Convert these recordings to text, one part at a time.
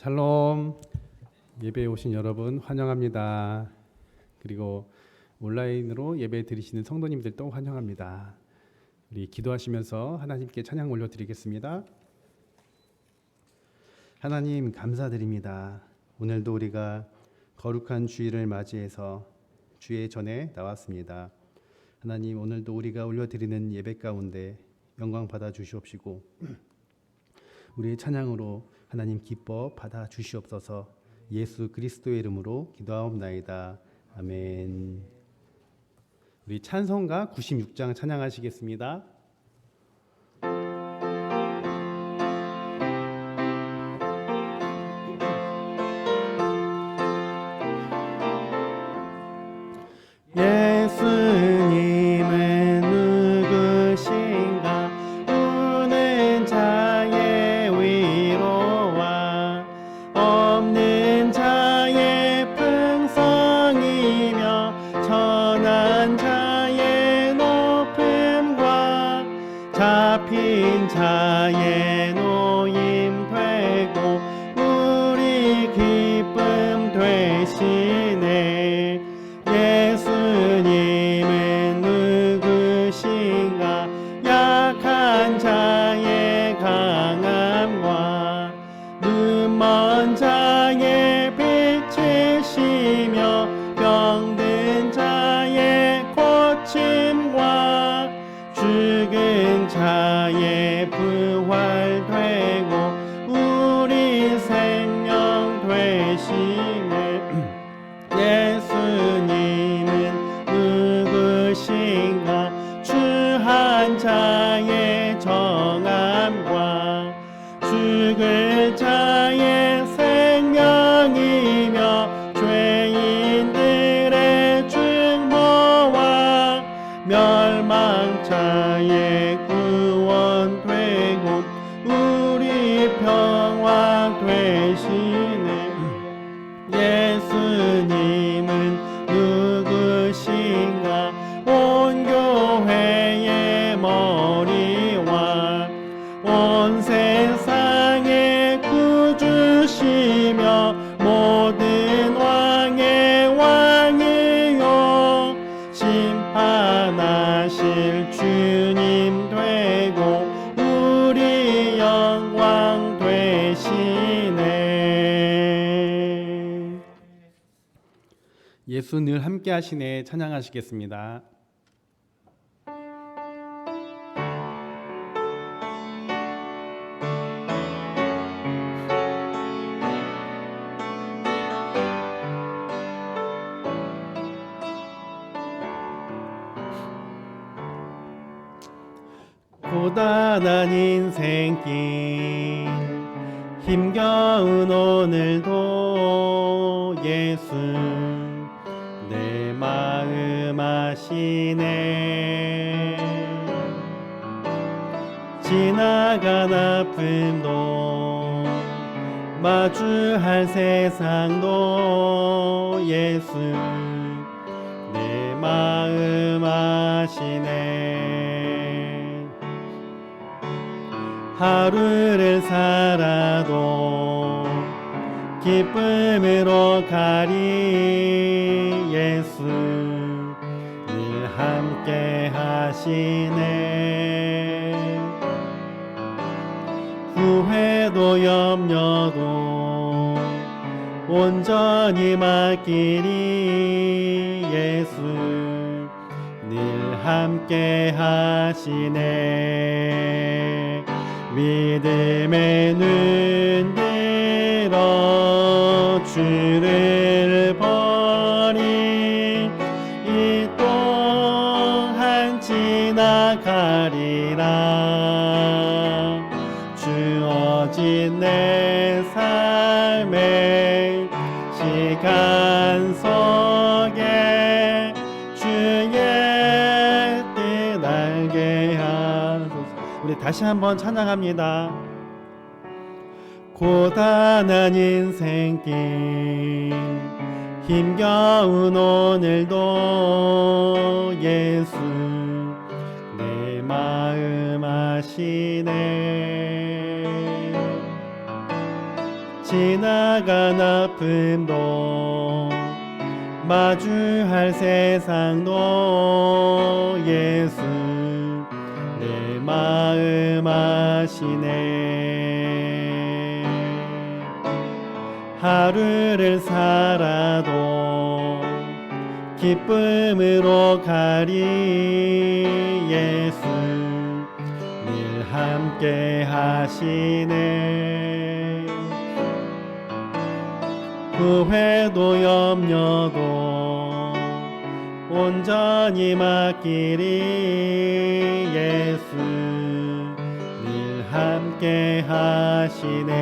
샬롬. 예배에 오신 여러분 환영합니다. 그리고 온라인으로 예배 드리시는 성도님들도 환영합니다. 우리 기도하시면서 하나님께 찬양 올려드리겠습니다. 하나님 감사드립니다. 오늘도 우리가 거룩한 주일을 맞이해서 주의 전에 나왔습니다. 하나님, 오늘도 우리가 올려드리는 예배 가운데 영광 받아 주시옵시고 우리의 찬양으로 하나님 기뻐 받아 주시옵소서. 예수 그리스도의 이름으로 기도하옵나이다. 아멘. 우리 찬송가 96장 찬양하시겠습니다. 예수님은 누구신가? 우는 자의 위로와 없는 자의 풍성이며 천한 자의 높음과 잡힌 자의 노임 되고 우리 기쁨 되시네. 예수님은 누구신가? 약한 자의 강함과 눈먼 자의 빛이시며 병든 자의 고침과 죽은 자의 부활되고 우리 생명 되시네. 예수님은 누구신가? 추한 자의 정함과 죽을 자의 생명이며 죄인들의 중보와 멸망 자의 구원 되고 우리 평화 되시네. 예수님은 누구신가? 온 교회의 머리와 온 세상의 구주시며 모든 왕의 왕이요 심판하실 주님 되고 우리 영광 되시네. 예수 늘 함께 하시네 찬양하시겠습니다. 고단한 인생길 힘겨운 오늘도 예수 내 마음 아시네. 지나간 아픔도 마주할 세상도 예수 내 마음 아시네. 하루를 살아도 기쁨으로 가리 예수 늘 함께 하시네. 후회도 염려도 온전히 맡기리 예수 늘 함께 하시네. 믿음의 눈 들어 주를 보니 이 또한 지나가리라. 주어진 내 삶의 시간 속에 주의 뜻 알게 하소서. 우리 다시 한번 찬양합니다. 고단한 인생길 힘겨운 오늘도 예수 내 마음 아시네. 지나간 아픔도 마주할 세상도 예수 내 마음 아시네. 하루를 살아도 기쁨으로 가리 예수 늘 함께 하시네. 후회도 염려도 온전히 맡기리 예수 늘 함께 하시네.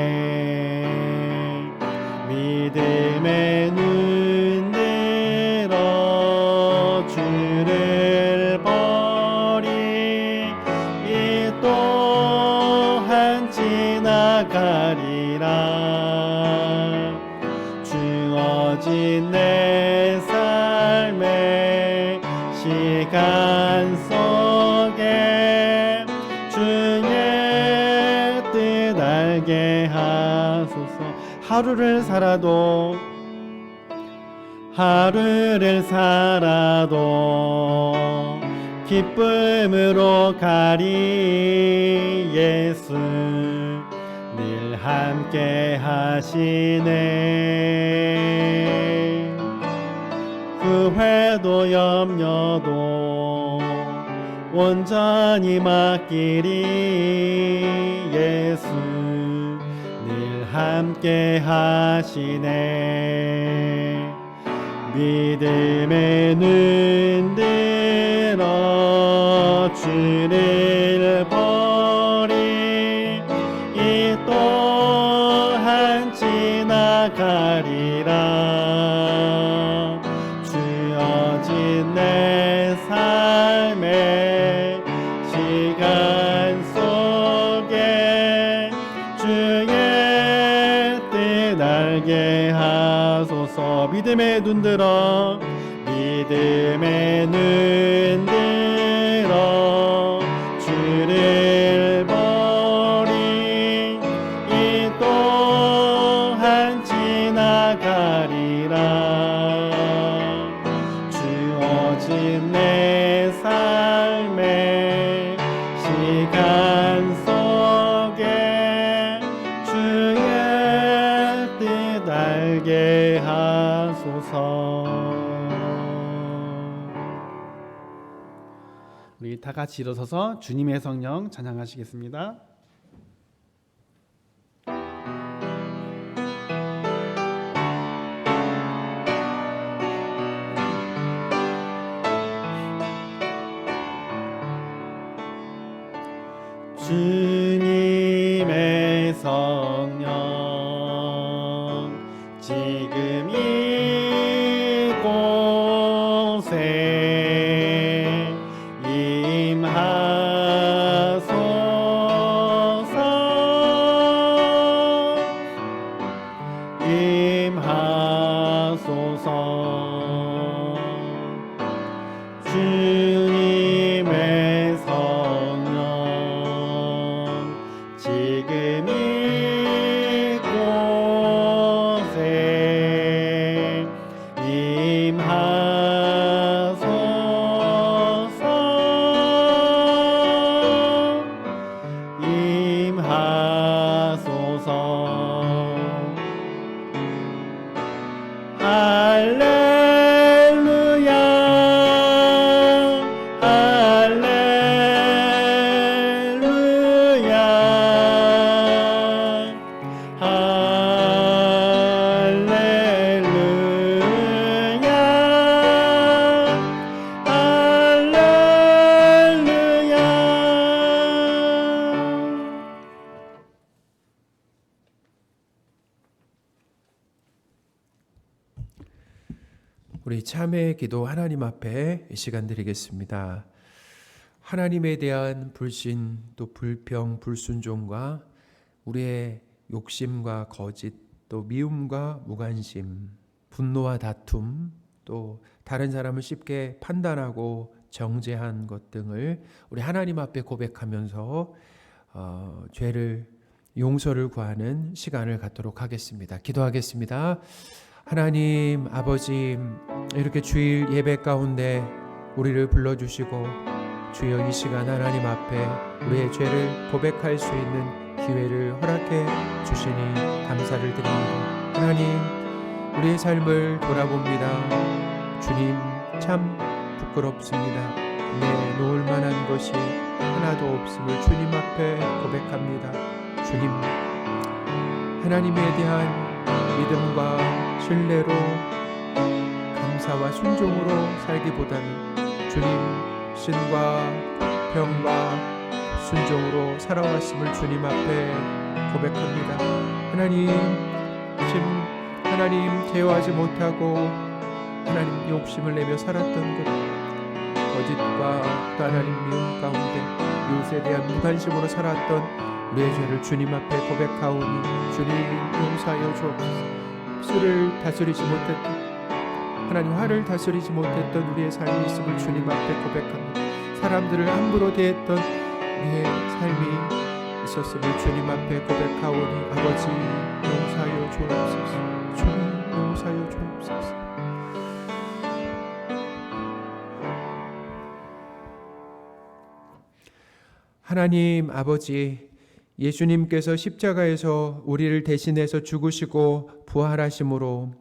믿음의 눈 들어 주를 보리 이 또한 지나가리라. 주어진 내 삶의 시간 속에 주의 뜻 알게 하소서. 하루를 살아도 기쁨으로 가리 예수 늘 함께 하시네. 후회도 염려도 온전히 맡기리 예수 늘 함께 하시네. 믿음의 눈 들어 주를 보리 이 또한 지나가리라. 주어진 내 삶의 시간 속에 주의 뜻 알게 하소서. 믿음의 눈 들어 주를 보리 이 또한 지나가리라. 주어진 내 삶의 시간 속에 주의 뜻 알게 하소서. 우리 다 같이 일어서서 주님의 성령 찬양하시겠습니다. 주님의 성령 지금 이곳에 임하소서. 주님의 성령 지금 이곳에 임하소서. 할렐루야 할렐루야 할렐루야. 우리 참회의 기도 하나님 앞에 이 시간 드리겠습니다. 하나님에 대한 불신, 또 불평, 불순종과 우리의 욕심과 거짓, 또 미움과 무관심, 분노와 다툼, 또 다른 사람을 쉽게 판단하고 정죄한 것 등을 우리 하나님 앞에 고백하면서 죄를 용서를 구하는 시간을 갖도록 하겠습니다. 기도하겠습니다. 하나님 아버지, 이렇게 주일 예배 가운데 우리를 불러주시고 주여 이 시간 하나님 앞에 우리의 죄를 고백할 수 있는 기회를 허락해 주시니 감사를 드립니다. 하나님, 우리의 삶을 돌아봅니다. 주님, 참 부끄럽습니다. 내놓을 만한 것이 하나도 없음을 주님 앞에 고백합니다. 주님, 하나님에 대한 믿음과 신뢰로 감사와 순종으로 살기보다는 주님 신과 평과 순종으로 살아왔음을 주님 앞에 고백합니다. 하나님 제어하지 못하고 하나님 욕심을 내며 살았던 것, 거짓과 또 하나님 미움 가운데 이웃에 대한 무관심으로 살았던 우리의 죄를 주님 앞에 고백하오니 주님 용서하여 주옵소서. 술을 다스리지 못했던 하나님 화를 다스리지 못했던 우리의 삶이 있음을 주님 앞에 고백합니다. 사람들을 함부로 대했던 우리의 삶이 있었음을 주님 앞에 고백하오니 아버지 용서하여 주옵소서. 주님 용서하여 주옵소서. 하나님 아버지, 예수님께서 십자가에서 우리를 대신해서 죽으시고 부활하심으로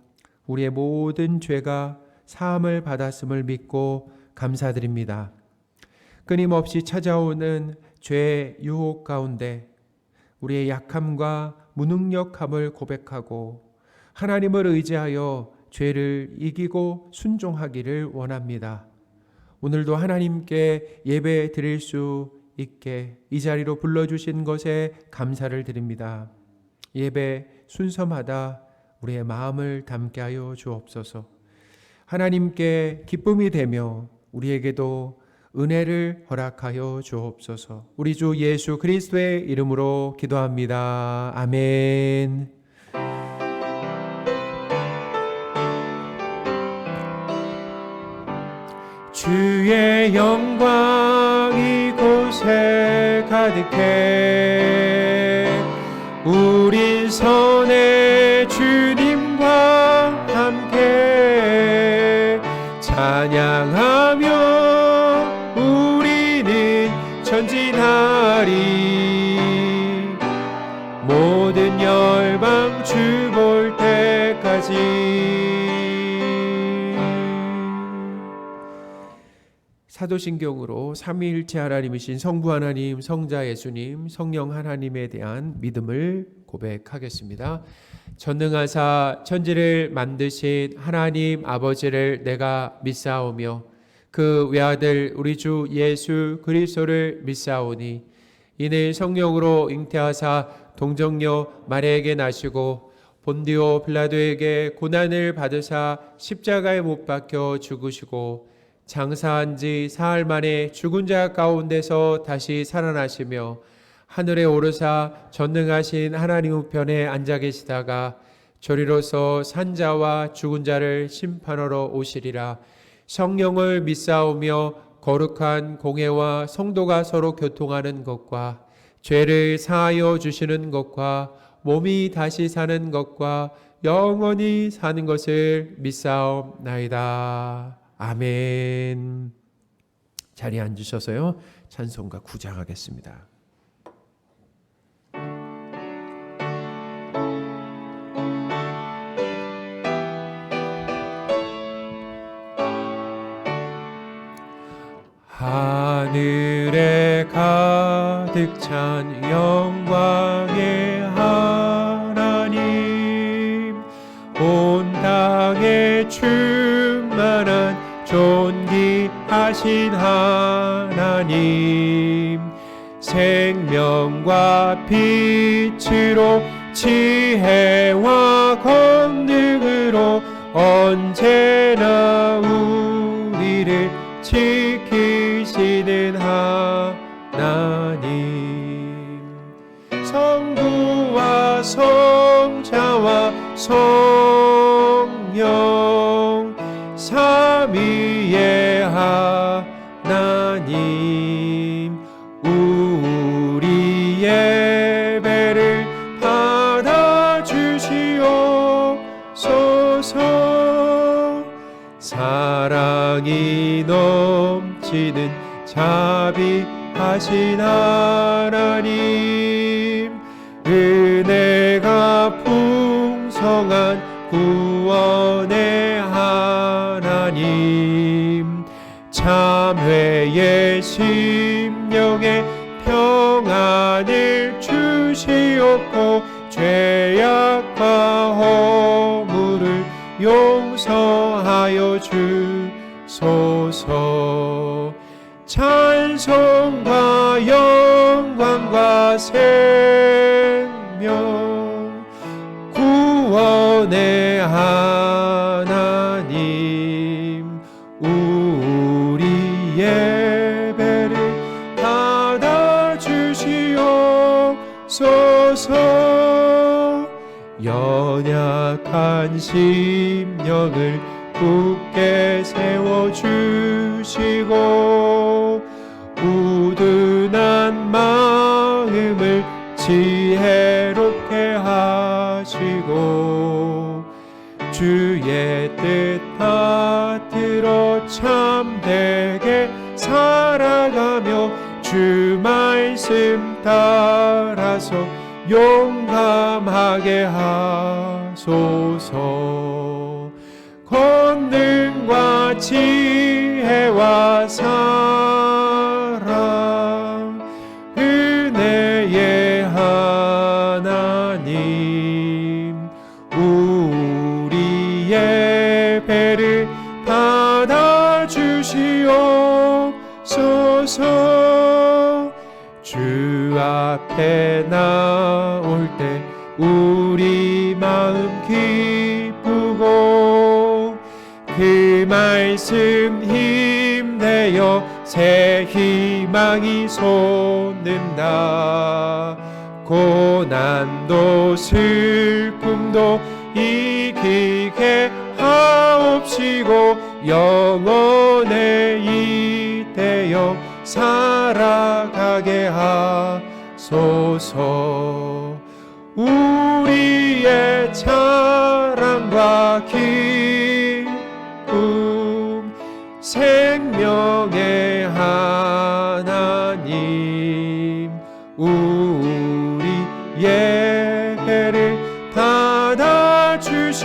우리의 모든 죄가 사함을 받았음을 믿고 감사드립니다. 끊임없이 찾아오는 죄의 유혹 가운데 우리의 약함과 무능력함을 고백하고 하나님을 의지하여 죄를 이기고 순종하기를 원합니다. 오늘도 하나님께 예배 드릴 수 있게 이 자리로 불러주신 것에 감사를 드립니다. 예배 순서마다 우리의 마음을 담게 하여 주옵소서. 하나님께 기쁨이 되며 우리에게도 은혜를 허락하여 주옵소서. 우리 주 예수 그리스도의 이름으로 기도합니다. 아멘. 주의 영광 이곳에 가득해 우린 선의 주님과 함께 찬양하며 우리는 전진하리 모든 열방 주 볼 때까지. 사도신경으로 삼위일체 하나님이신 성부 하나님, 성자 예수님, 성령 하나님에 대한 믿음을 고백하겠습니다. 전능하사 천지를 만드신 하나님 아버지를 내가 믿사오며 그 외아들 우리 주 예수 그리스도를 믿사오니 이는 성령으로 잉태하사 동정녀 마리아에게 나시고 본디오 빌라도에게 고난을 받으사 십자가에 못 박혀 죽으시고 장사한 지 사흘 만에 죽은 자 가운데서 다시 살아나시며 하늘에 오르사 전능하신 하나님 우편에 앉아 계시다가 저리로서 산자와 죽은 자를 심판하러 오시리라. 성령을 믿사오며 거룩한 공회와 성도가 서로 교통하는 것과 죄를 사하여 주시는 것과 몸이 다시 사는 것과 영원히 사는 것을 믿사옵나이다. 아멘. 자리에 앉으셔서요, 찬송가 구장하겠습니다. 하늘에 가득 찬 영광의 하나님, 온 땅에 충만한 존귀하신 하나님, 생명과 빛으로 지혜와 권능으로 언제나 우리를 지키시는 하나님, 성부와 성자와 성령 삼위의 하나님, 우리 예배를 사랑이 넘치는 자비하신 하나님, 은혜가 풍성한 구원의 하나님, 참회의 심령에 평안을 주시옵고 죄악과 허물을 용서하여 주소서. 찬송과 영광과 생명, 구원의 하나님, 우리 예배를 받아주시옵소서. 연약한 심령을 굳게 세워주시고 우둔한 마음을 지혜롭게 하시고 주의 뜻 받들어 참되게 살아가며 주 말씀 따라서 용감하게 하소서. 권능과 지혜와 사랑, 은혜의 하나님, 우리 예배를 받아주시옵소서. 주 앞에 나올 때 우리 마음 기쁘고 그 말씀 힘내어 새 희망이 솟는다. 고난도 슬픔도 이기게 하옵시고 영원에 이대여 살아가게 하소서. 우리의 자랑과 기쁨, 생명의 하나님, 우리 예배를 받아주시옵소서.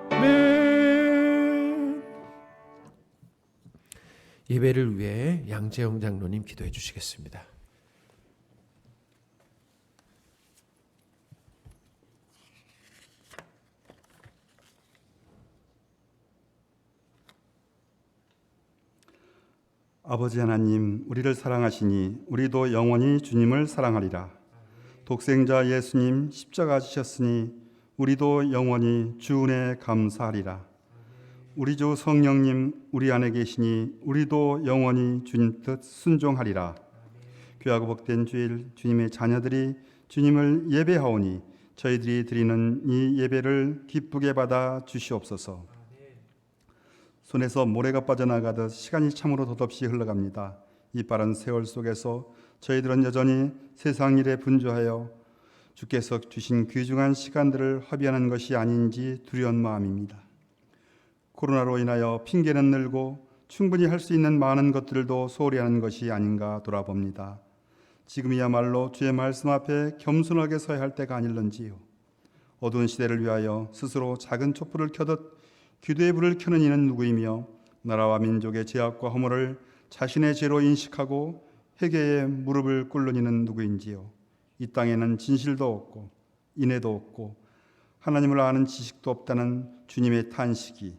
아멘. 예배를 위해 양재영 장로님 기도해 주시겠습니다. 아버지 하나님, 우리를 사랑하시니 우리도 영원히 주님을 사랑하리라. 독생자 예수님 십자가 지셨으니 우리도 영원히 주 은혜에 감사하리라. 우리 주 성령님 우리 안에 계시니 우리도 영원히 주님 뜻 순종하리라. 귀하고 복된 주일, 주님의 자녀들이 주님을 예배하오니 저희들이 드리는 이 예배를 기쁘게 받아 주시옵소서. 손에서 모래가 빠져나가듯 시간이 참으로 덧없이 흘러갑니다. 이 빠른 세월 속에서 저희들은 여전히 세상 일에 분주하여 주께서 주신 귀중한 시간들을 허비하는 것이 아닌지 두려운 마음입니다. 코로나로 인하여 핑계는 늘고 충분히 할 수 있는 많은 것들도 소홀히 하는 것이 아닌가 돌아봅니다. 지금이야말로 주의 말씀 앞에 겸손하게 서야 할 때가 아닐런지요. 어두운 시대를 위하여 스스로 작은 촛불을 켜듯 기도의 불을 켜는 이는 누구이며 나라와 민족의 죄악과 허물을 자신의 죄로 인식하고 회개에 무릎을 꿇는 이는 누구인지요. 이 땅에는 진실도 없고 인애도 없고 하나님을 아는 지식도 없다는 주님의 탄식이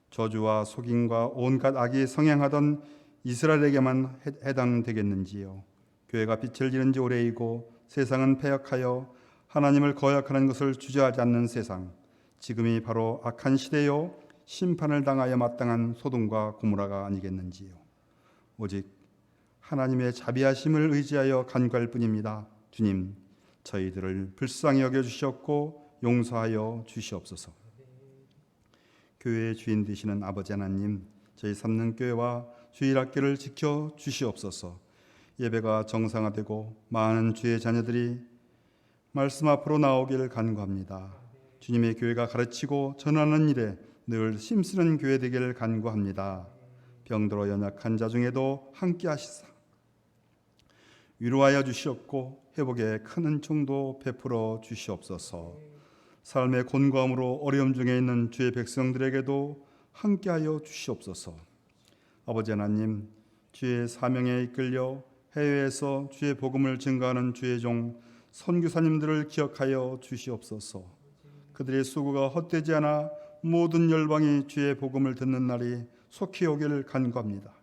저주와 속임과 온갖 악이 성행하던 이스라엘에게만 해당되겠는지요. 교회가 빛을 지는 지 오래이고 세상은 패역하여 하나님을 거역하는 것을 주저하지 않는 세상, 지금이 바로 악한 시대요 심판을 당하여 마땅한 소돔과 고모라가 아니겠는지요. 오직 하나님의 자비하심을 의지하여 간구할 뿐입니다. 주님, 저희들을 불쌍히 여겨주시옵고 용서하여 주시옵소서. 교회의 주인 되시는 아버지 하나님, 저희 삼는 교회와 주일학교를 지켜 주시옵소서. 예배가 정상화되고 많은 주의 자녀들이 말씀 앞으로 나오길 간구합니다. 주님의 교회가 가르치고 전하는 일에 늘 힘쓰는 교회 되기를 간구합니다. 병들어 연약한 자 중에도 함께 하시사 위로하여 주시옵고 회복의 큰 은총도 베풀어 주시옵소서. 삶의 곤고함으로 어려움 중에 있는 주의 백성들에게도 함께하여 주시옵소서. 아버지 하나님, 주의 사명에 이끌려 해외에서 주의 복음을 증거하는 주의 종 선교사님들을 기억하여 주시옵소서. 그들의 수고가 헛되지 않아 모든 열방이 주의 복음을 듣는 날이 속히 오기를 간구합니다.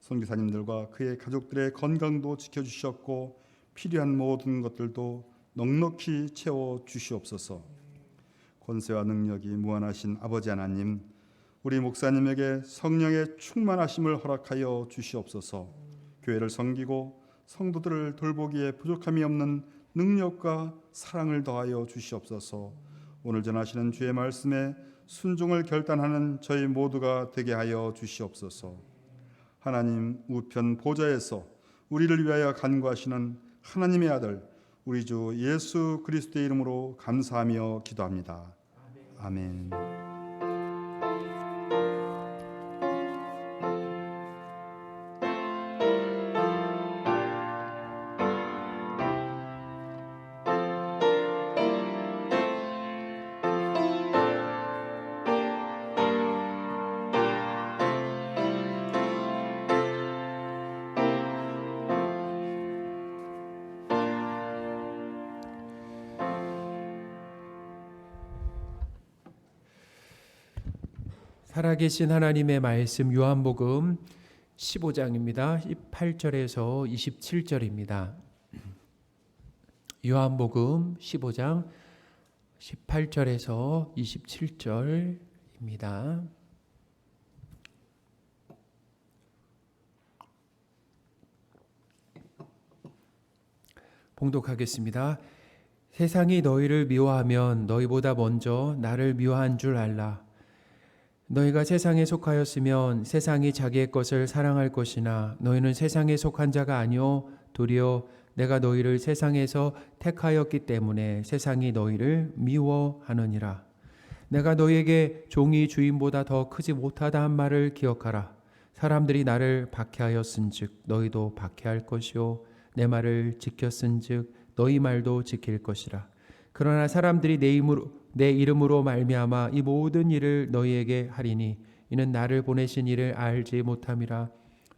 선교사님들과 그의 가족들의 건강도 지켜주시옵고 필요한 모든 것들도 넉넉히 채워 주시옵소서. 권세와 능력이 무한하신 아버지 하나님, 우리 목사님에게 성령의 충만하심을 허락하여 주시옵소서. 교회를 섬기고 성도들을 돌보기에 부족함이 없는 능력과 사랑을 더하여 주시옵소서. 오늘 전하시는 주의 말씀에 순종을 결단하는 저희 모두가 되게 하여 주시옵소서. 하나님 우편 보좌에서 우리를 위하여 간구하시는 하나님의 아들 우리 주 예수 그리스도의 이름으로 감사하며 기도합니다. 아멘. 살아계신 하나님의 말씀 요한복음 15장입니다. 18절에서 27절입니다. 요한복음 15장 18절에서 27절입니다. 봉독하겠습니다. 세상이 너희를 미워하면 너희보다 먼저 나를 미워한 줄 알라. 너희가 세상에 속하였으면 세상이 자기의 것을 사랑할 것이나 너희는 세상에 속한 자가 아니요 도리어 내가 너희를 세상에서 택하였기 때문에 세상이 너희를 미워하느니라. 내가 너희에게 종이 주인보다 더 크지 못하다 한 말을 기억하라. 사람들이 나를 박해하였은즉 너희도 박해할 것이요 내 말을 지켰은즉 너희 말도 지킬 것이라. 그러나 사람들이 내 이름으로 말미암아 이 모든 일을 너희에게 하리니 이는 나를 보내신 이를 알지 못함이라.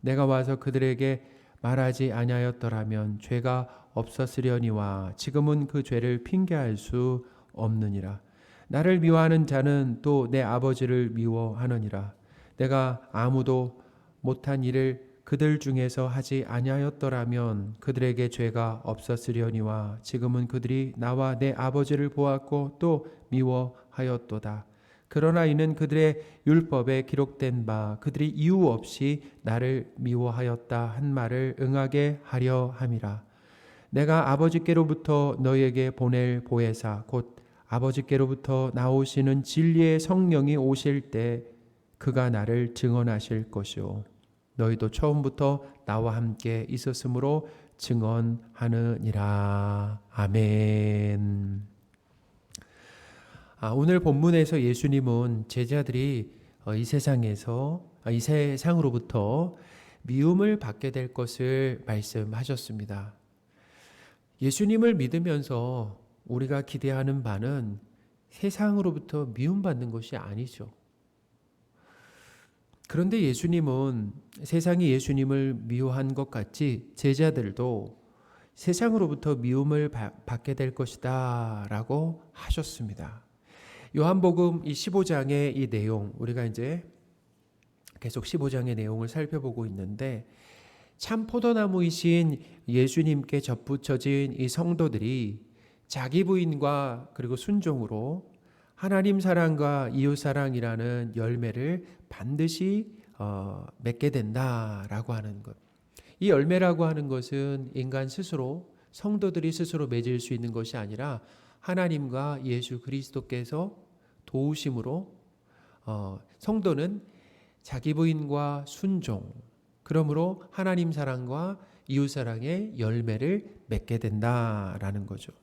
내가 와서 그들에게 말하지 아니하였더라면 죄가 없었으려니와 지금은 그 죄를 핑계할 수 없느니라. 나를 미워하는 자는 또 내 아버지를 미워하느니라. 내가 아무도 못한 일을 그들 중에서 하지 아니하였더라면 그들에게 죄가 없었으려니와 지금은 그들이 나와 내 아버지를 보았고 또 미워하였도다. 그러나 이는 그들의 율법에 기록된 바 그들이 이유 없이 나를 미워하였다 한 말을 응하게 하려 함이라. 내가 아버지께로부터 너희에게 보낼 보혜사 곧 아버지께로부터 나오시는 진리의 성령이 오실 때 그가 나를 증언하실 것이요 너희도 처음부터 나와 함께 있었으므로 증언하느니라. 아멘. 오늘 본문에서 예수님은 제자들이 이 세상으로부터 미움을 받게 될 것을 말씀하셨습니다. 예수님을 믿으면서 우리가 기대하는 바는 세상으로부터 미움받는 것이 아니죠. 그런데 예수님은 세상이 예수님을 미워한 것 같이 제자들도 세상으로부터 미움을 받게 될 것이다 라고 하셨습니다. 요한복음 이 15장의 이 내용, 우리가 이제 계속 15장의 내용을 살펴보고 있는데 참 포도나무이신 예수님께 접붙여진 이 성도들이 자기 부인과 그리고 순종으로 하나님 사랑과 이웃 사랑이라는 열매를 반드시 맺게 된다라고 하는 것. 이 열매라고 하는 것은 인간 스스로, 성도들이 스스로 맺을 수 있는 것이 아니라 하나님과 예수 그리스도께서 도우심으로 성도는 자기 부인과 순종, 그러므로 하나님 사랑과 이웃 사랑의 열매를 맺게 된다라는 거죠.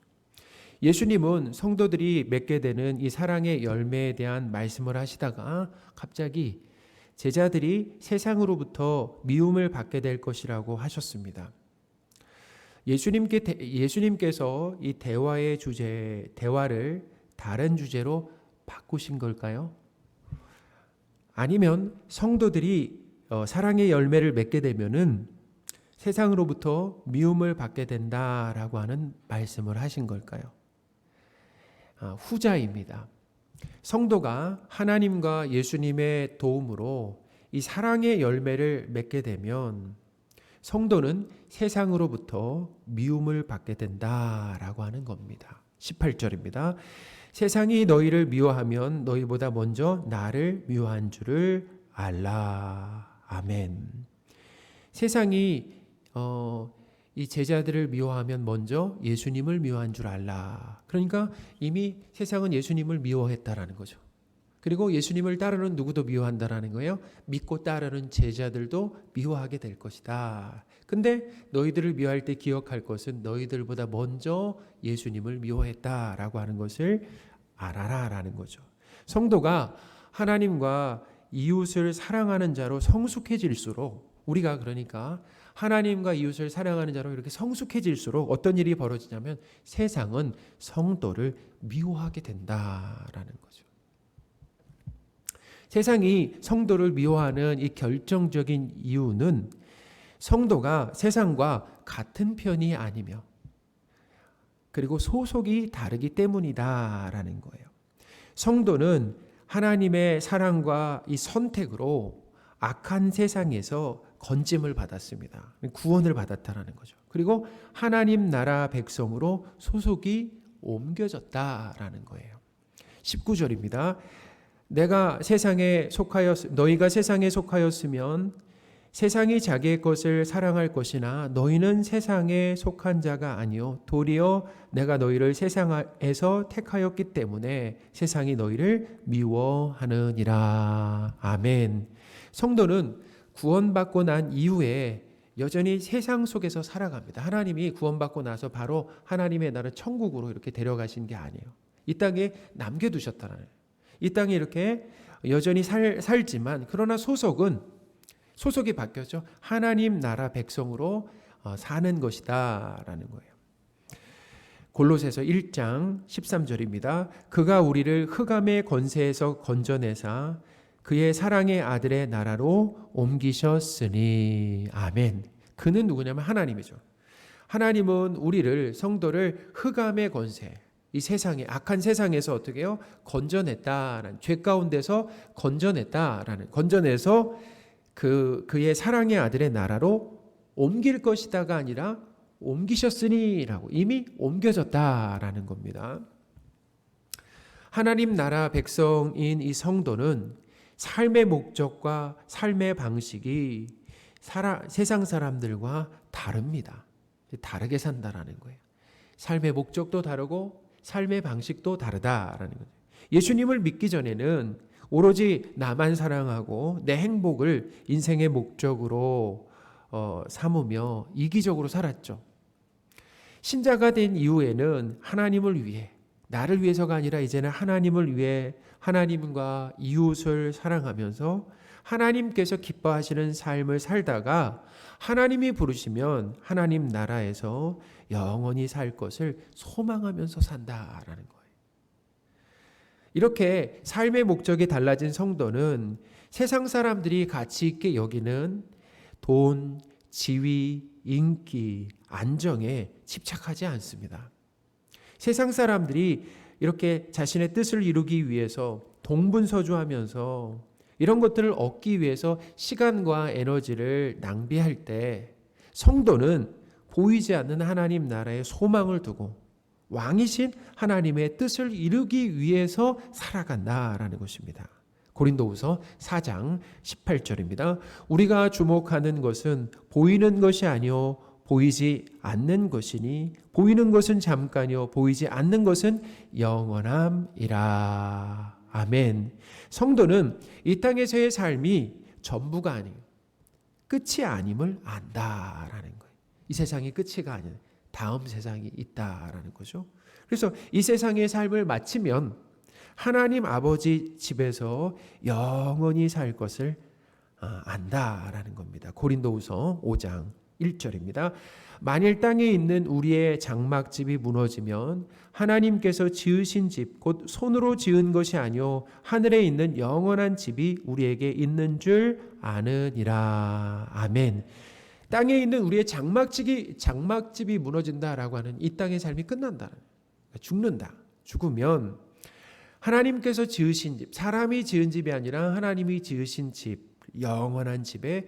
예수님은 성도들이 맺게 되는 이 사랑의 열매에 대한 말씀을 하시다가 갑자기 제자들이 세상으로부터 미움을 받게 될 것이라고 하셨습니다. 예수님께서 이 대화의 대화를 다른 주제로 바꾸신 걸까요? 아니면 성도들이 사랑의 열매를 맺게 되면은 세상으로부터 미움을 받게 된다라고 하는 말씀을 하신 걸까요? 후자입니다. 성도가 하나님과 예수님의 도움으로 이 사랑의 열매를 맺게 되면 성도는 세상으로부터 미움을 받게 된다라고 하는 겁니다. 18절입니다. 세상이 너희를 미워하면 너희보다 먼저 나를 미워한 줄을 알라. 아멘. 세상이 이 제자들을 미워하면 먼저 예수님을 미워한 줄 알라. 그러니까 이미 세상은 예수님을 미워했다라는 거죠. 그리고 예수님을 따르는 누구도 미워한다라는 거예요. 믿고 따르는 제자들도 미워하게 될 것이다. 근데 너희들을 미워할 때 기억할 것은 너희들보다 먼저 예수님을 미워했다라고 하는 것을 알아라라는 거죠. 성도가 하나님과 이웃을 사랑하는 자로 성숙해질수록 우리가 그러니까 하나님과 이웃을 사랑하는 자로 이렇게 성숙해질수록 어떤 일이 벌어지냐면 세상은 성도를 미워하게 된다라는 거죠. 세상이 성도를 미워하는 이 결정적인 이유는 성도가 세상과 같은 편이 아니며 그리고 소속이 다르기 때문이다라는 거예요. 성도는 하나님의 사랑과 이 선택으로 악한 세상에서 건짐을 받았습니다. 구원을 받았다라는 거죠. 그리고 하나님 나라 백성으로 소속이 옮겨졌다라는 거예요. 19절입니다. 너희가 세상에 속하였으면 세상이 자기의 것을 사랑할 것이나 너희는 세상에 속한 자가 아니요 도리어 내가 너희를 세상에서 택하였기 때문에 세상이 너희를 미워하느니라. 아멘. 성도는 구원받고 난 이후에 여전히 세상 속에서 살아갑니다. 하나님이 구원받고 나서 바로 하나님의 나라 천국으로 이렇게 데려가신 게 아니에요. 이 땅에 남겨두셨다는 거예요. 이 땅에 이렇게 여전히 살지만 그러나 소속이 바뀌었죠. 하나님 나라 백성으로 사는 것이다 라는 거예요. 골로새서 1장 13절입니다. 그가 우리를 흑암의 권세에서 건져내사 그의 사랑의 아들의 나라로 옮기셨으니. 아멘. 그는 누구냐면 하나님이죠. 하나님은 우리를 성도를 흑암의 권세 이 세상에 악한 세상에서 어떻게 해요? 건져냈다라는 죄 가운데서 건져내서 그의 사랑의 아들의 나라로 옮길 것이다가 아니라 옮기셨으니라고 이미 옮겨졌다라는 겁니다. 하나님 나라 백성인 이 성도는 삶의 목적과 삶의 방식이 세상 사람들과 다릅니다. 다르게 산다라는 거예요. 삶의 목적도 다르고 삶의 방식도 다르다라는 거죠. 예수님을 믿기 전에는 오로지 나만 사랑하고 내 행복을 인생의 목적으로 삼으며 이기적으로 살았죠. 신자가 된 이후에는 하나님을 위해 나를 위해서가 아니라 이제는 하나님을 위해 하나님과 이웃을 사랑하면서 하나님께서 기뻐하시는 삶을 살다가 하나님이 부르시면 하나님 나라에서 영원히 살 것을 소망하면서 산다라는 거예요. 이렇게 삶의 목적이 달라진 성도는 세상 사람들이 가치 있게 여기는 돈, 지위, 인기, 안정에 집착하지 않습니다. 세상 사람들이 이렇게 자신의 뜻을 이루기 위해서 동분서주하면서 이런 것들을 얻기 위해서 시간과 에너지를 낭비할 때 성도는 보이지 않는 하나님 나라의 소망을 두고 왕이신 하나님의 뜻을 이루기 위해서 살아간다라는 것입니다. 고린도후서 4장 18절입니다. 우리가 주목하는 것은 보이는 것이 아니요 보이지 않는 것이니 보이는 것은 잠깐이요 보이지 않는 것은 영원함이라. 아멘. 성도는 이 땅에서의 삶이 전부가 아니에요. 끝이 아님을 안다라는 거예요. 이 세상이 끝이가 아니에요. 다음 세상이 있다라는 거죠. 그래서 이 세상의 삶을 마치면 하나님 아버지 집에서 영원히 살 것을 안다라는 겁니다. 고린도후서 5장 1절입니다. 만일 땅에 있는 우리의 장막집이 무너지면 하나님께서 지으신 집 곧 손으로 지은 것이 아니요 하늘에 있는 영원한 집이 우리에게 있는 줄 아느니라. 아멘. 땅에 있는 우리의 장막집이 무너진다라고 하는 이 땅의 삶이 끝난다. 죽는다. 죽으면 하나님께서 지으신 집, 사람이 지은 집이 아니라 하나님이 지으신 집, 영원한 집이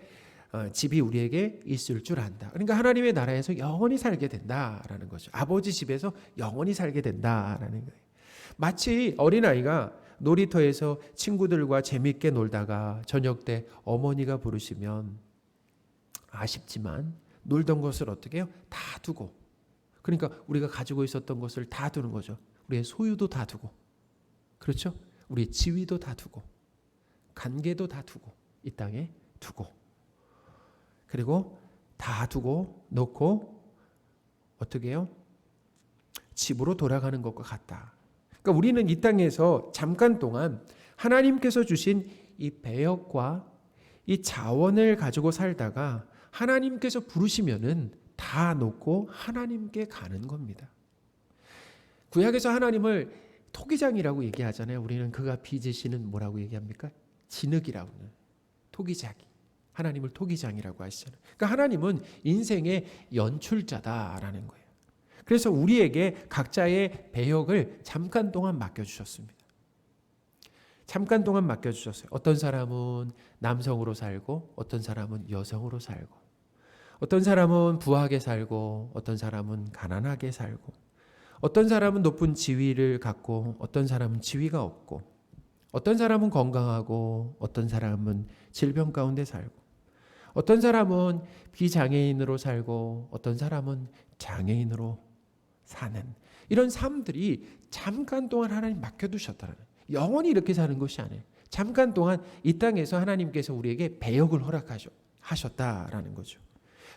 우리에게 있을 줄 안다. 그러니까 하나님의 나라에서 영원히 살게 된다라는 거죠. 아버지 집에서 영원히 살게 된다라는 거예요. 마치 어린아이가 놀이터에서 친구들과 재밌게 놀다가 저녁 때 어머니가 부르시면 아쉽지만 놀던 것을 어떻게 해요? 다 두고. 그러니까 우리가 가지고 있었던 것을 다 두는 거죠. 우리의 소유도 다 두고. 그렇죠? 우리의 지위도 다 두고. 관계도 다 두고. 이 땅에 두고. 그리고 다 두고 놓고 어떻게 해요? 집으로 돌아가는 것과 같다. 그러니까 우리는 이 땅에서 잠깐 동안 하나님께서 주신 이 배역과 이 자원을 가지고 살다가 하나님께서 부르시면은 다 놓고 하나님께 가는 겁니다. 구약에서 하나님을 토기장이라고 얘기하잖아요. 우리는 그가 빚으시는 뭐라고 얘기합니까? 진흙이라고. 토기장이. 하나님을 토기장이라고 하시잖아요. 그러니까 하나님은 인생의 연출자다라는 거예요. 그래서 우리에게 각자의 배역을 잠깐 동안 맡겨주셨습니다. 잠깐 동안 맡겨주셨어요. 어떤 사람은 남성으로 살고 어떤 사람은 여성으로 살고 어떤 사람은 부하게 살고 어떤 사람은 가난하게 살고 어떤 사람은 높은 지위를 갖고 어떤 사람은 지위가 없고 어떤 사람은 건강하고 어떤 사람은 질병 가운데 살고 어떤 사람은 비장애인으로 살고 어떤 사람은 장애인으로 사는 이런 삶들이 잠깐 동안 하나님 맡겨두셨다는 거예요. 영원히 이렇게 사는 것이 아니에요. 잠깐 동안 이 땅에서 하나님께서 우리에게 배역을 허락하셨다라는 거죠.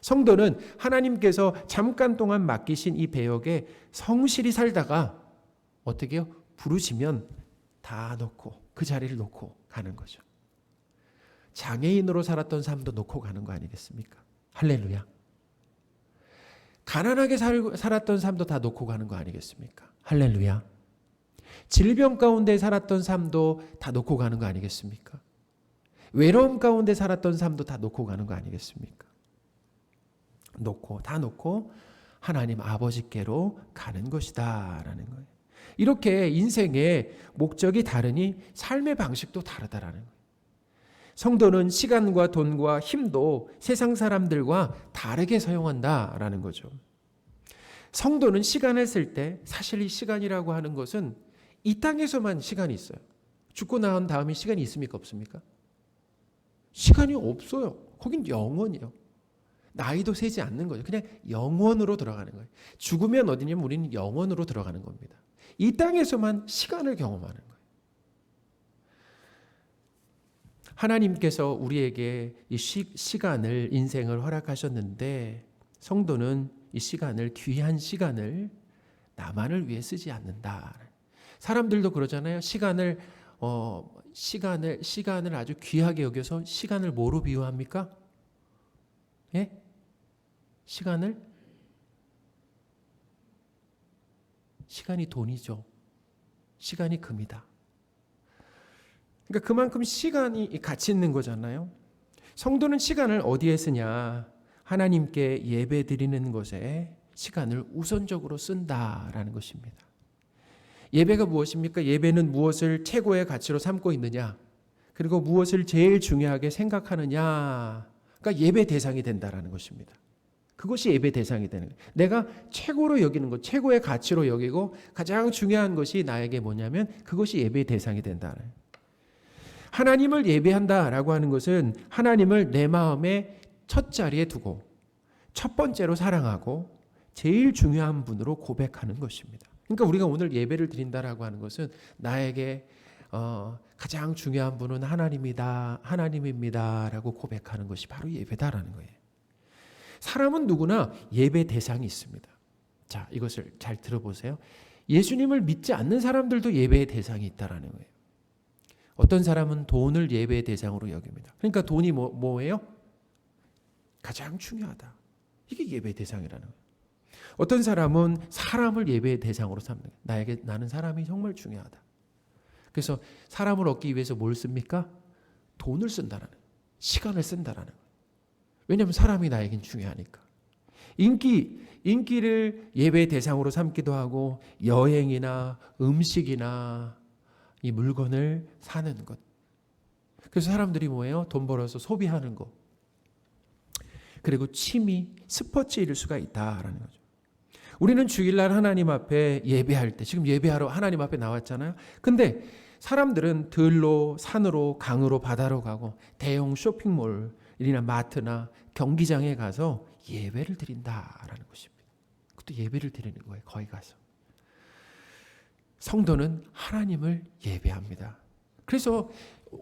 성도는 하나님께서 잠깐 동안 맡기신 이 배역에 성실히 살다가 어떻게 해요? 부르시면 다 놓고 그 자리를 놓고 가는 거죠. 장애인으로 살았던 삶도 놓고 가는 거 아니겠습니까? 할렐루야. 가난하게 살았던 삶도 다 놓고 가는 거 아니겠습니까? 할렐루야. 질병 가운데 살았던 삶도 다 놓고 가는 거 아니겠습니까? 외로움 가운데 살았던 삶도 다 놓고 가는 거 아니겠습니까? 다 놓고 하나님 아버지께로 가는 것이다 라는 거예요. 이렇게 인생의 목적이 다르니 삶의 방식도 다르다라는 거예요. 성도는 시간과 돈과 힘도 세상 사람들과 다르게 사용한다라는 거죠. 성도는 시간을 쓸 때 사실 이 시간이라고 하는 것은 이 땅에서만 시간이 있어요. 죽고 나온 다음에 시간이 있습니까? 없습니까? 시간이 없어요. 거긴 영원이에요. 나이도 세지 않는 거죠. 그냥 영원으로 들어가는 거예요. 죽으면 어디냐면 우리는 영원으로 들어가는 겁니다. 이 땅에서만 시간을 경험하는 거예요. 하나님께서 우리에게 이 시간을 인생을 허락하셨는데 성도는 이 시간을 귀한 시간을 나만을 위해 쓰지 않는다. 사람들도 그러잖아요. 시간을 아주 귀하게 여겨서 시간을 뭐로 비유합니까? 예? 시간이 돈이죠. 시간이 금이다. 그러니까 그만큼 시간이 가치 있는 거잖아요. 성도는 시간을 어디에 쓰냐? 하나님께 예배 드리는 것에 시간을 우선적으로 쓴다라는 것입니다. 예배가 무엇입니까? 예배는 무엇을 최고의 가치로 삼고 있느냐? 그리고 무엇을 제일 중요하게 생각하느냐? 그러니까 예배 대상이 된다라는 것입니다. 그것이 예배 대상이 되는 거예요. 내가 최고로 여기는 것, 최고의 가치로 여기고 가장 중요한 것이 나에게 뭐냐면 그것이 예배의 대상이 된다는 거예요. 하나님을 예배한다라고 하는 것은 하나님을 내 마음의 첫 자리에 두고 첫 번째로 사랑하고 제일 중요한 분으로 고백하는 것입니다. 그러니까 우리가 오늘 예배를 드린다라고 하는 것은 나에게 가장 중요한 분은 하나님입니다라고 고백하는 것이 바로 예배다라는 거예요. 사람은 누구나 예배 대상이 있습니다. 자, 이것을 잘 들어보세요. 예수님을 믿지 않는 사람들도 예배의 대상이 있다라는 거예요. 어떤 사람은 돈을 예배의 대상으로 여깁니다. 그러니까 돈이 뭐예요? 가장 중요하다. 이게 예배의 대상이라는 거예요. 어떤 사람은 사람을 예배의 대상으로 삼는 거예요. 나는 사람이 정말 중요하다. 그래서 사람을 얻기 위해서 뭘 씁니까? 돈을 쓴다라는 거예요. 시간을 쓴다라는 거예요. 왜냐하면 사람이 나에겐 중요하니까. 인기를 예배의 대상으로 삼기도 하고 여행이나 음식이나 이 물건을 사는 것. 그래서 사람들이 뭐예요? 돈 벌어서 소비하는 것. 그리고 취미, 스포츠일 수가 있다라는 거죠. 우리는 주일날 하나님 앞에 예배할 때, 지금 예배하러 하나님 앞에 나왔잖아요. 근데 사람들은 들로, 산으로, 강으로, 바다로 가고 대형 쇼핑몰이나 마트나 경기장에 가서 예배를 드린다라는 것입니다. 그것도 예배를 드리는 거예요. 거기 가서. 성도는 하나님을 예배합니다. 그래서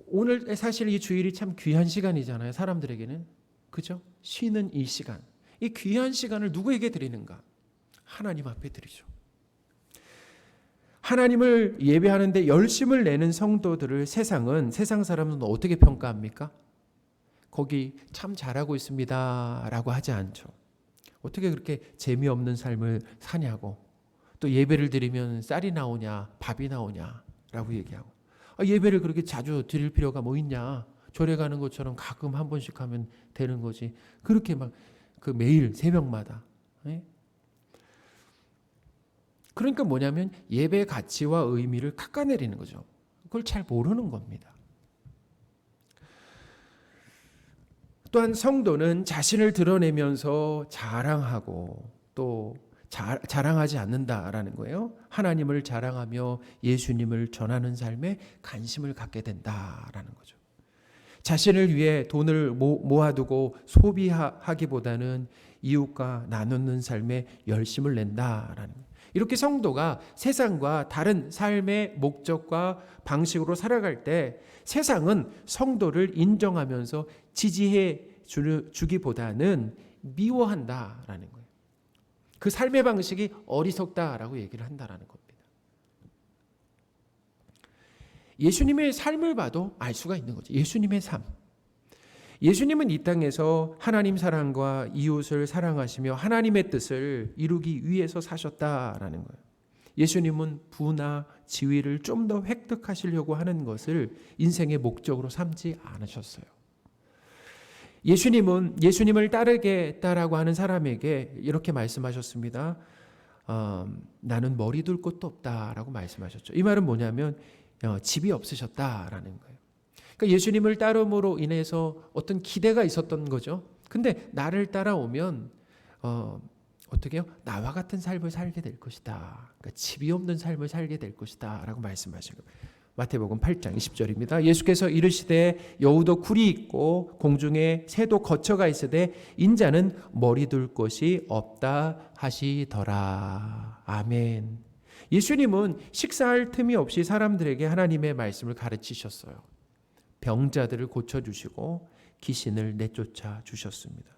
오늘 사실 이 주일이 참 귀한 시간이잖아요. 사람들에게는. 그죠? 쉬는 이 시간. 이 귀한 시간을 누구에게 드리는가? 하나님 앞에 드리죠. 하나님을 예배하는데 열심을 내는 성도들을 세상 사람은 어떻게 평가합니까? 거기 참 잘하고 있습니다 라고 하지 않죠. 어떻게 그렇게 재미없는 삶을 사냐고, 또 예배를 드리면 쌀이 나오냐 밥이 나오냐 라고 얘기하고, 예배를 그렇게 자주 드릴 필요가 뭐 있냐, 절에 가는 것처럼 가끔 한 번씩 하면 되는 거지, 그렇게 막 그 매일 새벽마다. 그러니까 뭐냐면 예배의 가치와 의미를 깎아내리는 거죠. 그걸 잘 모르는 겁니다. 또한 성도는 자신을 드러내면서 자랑하고 또 자랑하지 않는다라는 거예요. 하나님을 자랑하며 예수님을 전하는 삶에 관심을 갖게 된다라는 거죠. 자신을 위해 돈을 모아두고 소비하기보다는 이웃과 나누는 삶에 열심을 낸다라는 거예요. 이렇게 성도가 세상과 다른 삶의 목적과 방식으로 살아갈 때 세상은 성도를 인정하면서 지지해 주기보다는 미워한다라는 거예요. 그 삶의 방식이 어리석다라고 얘기를 한다라는 겁니다. 예수님의 삶을 봐도 알 수가 있는 거죠. 예수님의 삶. 예수님은 이 땅에서 하나님 사랑과 이웃을 사랑하시며 하나님의 뜻을 이루기 위해서 사셨다라는 거예요. 예수님은 부나 지위를 좀 더 획득하시려고 하는 것을 인생의 목적으로 삼지 않으셨어요. 예수님은 예수님을 따르겠다라고 하는 사람에게 이렇게 말씀하셨습니다. 나는 머리 둘 곳도 없다라고 말씀하셨죠. 이 말은 뭐냐면 집이 없으셨다라는 거예요. 그러니까 예수님을 따름으로 인해서 어떤 기대가 있었던 거죠. 근데 나를 따라오면 어떻게 해요? 나와 같은 삶을 살게 될 것이다. 그러니까 집이 없는 삶을 살게 될 것이다 라고 말씀하신 거예요. 마태복음 8장 20절입니다. 예수께서 이르시되 여우도 굴이 있고 공중에 새도 거처가 있으되 인자는 머리 둘 곳이 없다 하시더라. 아멘. 예수님은 식사할 틈이 없이 사람들에게 하나님의 말씀을 가르치셨어요. 병자들을 고쳐주시고 귀신을 내쫓아 주셨습니다.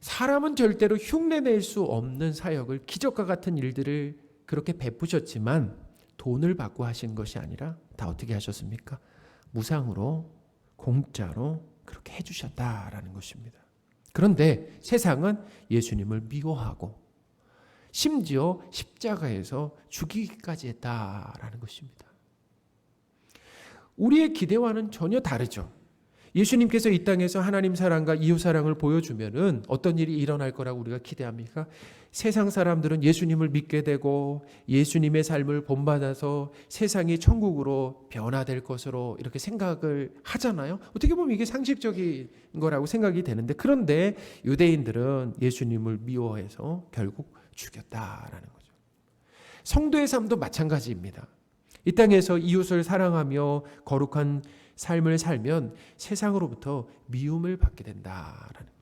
사람은 절대로 흉내낼 수 없는 사역을, 기적과 같은 일들을 그렇게 베푸셨지만 돈을 받고 하신 것이 아니라 다 어떻게 하셨습니까? 무상으로, 공짜로 그렇게 해주셨다라는 것입니다. 그런데 세상은 예수님을 미워하고 심지어 십자가에서 죽이기까지 했다라는 것입니다. 우리의 기대와는 전혀 다르죠. 예수님께서 이 땅에서 하나님 사랑과 이웃 사랑을 보여주면은 어떤 일이 일어날 거라고 우리가 기대합니까? 세상 사람들은 예수님을 믿게 되고 예수님의 삶을 본받아서 세상이 천국으로 변화될 것으로 이렇게 생각을 하잖아요. 어떻게 보면 이게 상식적인 거라고 생각이 되는데, 그런데 유대인들은 예수님을 미워해서 결국 죽였다라는 거죠. 성도의 삶도 마찬가지입니다. 이 땅에서 이웃을 사랑하며 거룩한 삶을 살면 세상으로부터 미움을 받게 된다라는.